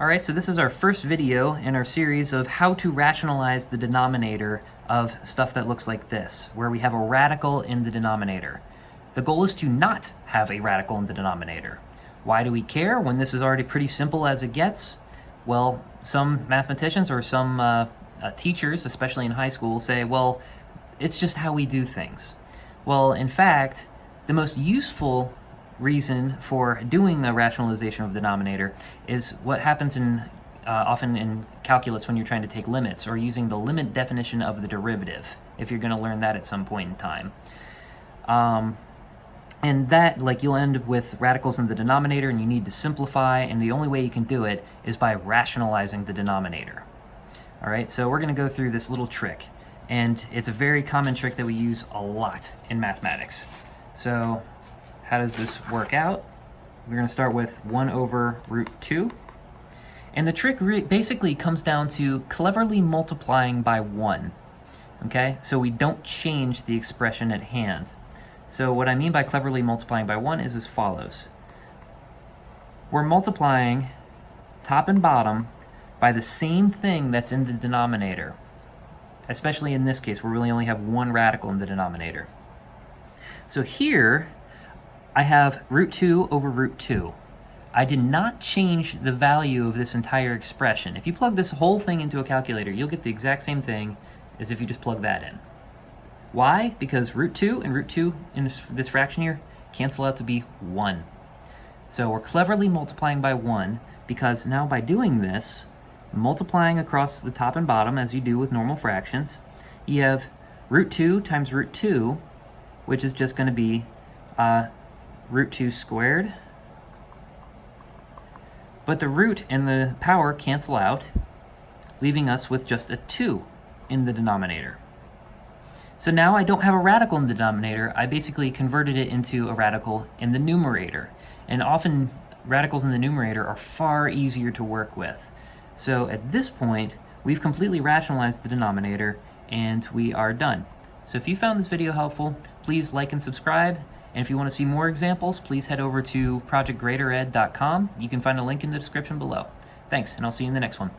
Alright, so this is our first video in our series of how to rationalize the denominator of stuff that looks like this, where we have a radical in the denominator. The goal is to not have a radical in the denominator. Why do we care when this is already pretty simple as it gets? Well, some mathematicians or some teachers, especially in high school, say, well, it's just how we do things. Well, in fact, the most useful reason for doing a rationalization of the denominator is what happens in often in calculus when you're trying to take limits, or using the limit definition of the derivative, if you're going to learn that at some point in time. And that, you'll end with radicals in the denominator, and you need to simplify, and the only way you can do it is by rationalizing the denominator. Alright, so we're going to go through this little trick, and it's a very common trick that we use a lot in mathematics. So how does this work out? We're going to start with 1 over root 2. And the trick basically comes down to cleverly multiplying by 1. Okay, so we don't change the expression at hand. So what I mean by cleverly multiplying by 1 is as follows. We're multiplying top and bottom by the same thing that's in the denominator. Especially in this case, where we really only have one radical in the denominator. So here, I have root 2 over root 2. I did not change the value of this entire expression. If you plug this whole thing into a calculator, you'll get the exact same thing as if you just plug that in. Why? Because root 2 and root 2 in this fraction here cancel out to be 1. So we're cleverly multiplying by 1, because now by doing this, multiplying across the top and bottom as you do with normal fractions, you have root 2 times root 2, which is just going to be root 2 squared. But the root and the power cancel out, leaving us with just a 2 in the denominator. So now I don't have a radical in the denominator. I basically converted it into a radical in the numerator. And often radicals in the numerator are far easier to work with. So at this point, we've completely rationalized the denominator, and we are done. So if you found this video helpful, please like and subscribe. And if you want to see more examples, please head over to projectgreatered.com. You can find a link in the description below. Thanks, and I'll see you in the next one.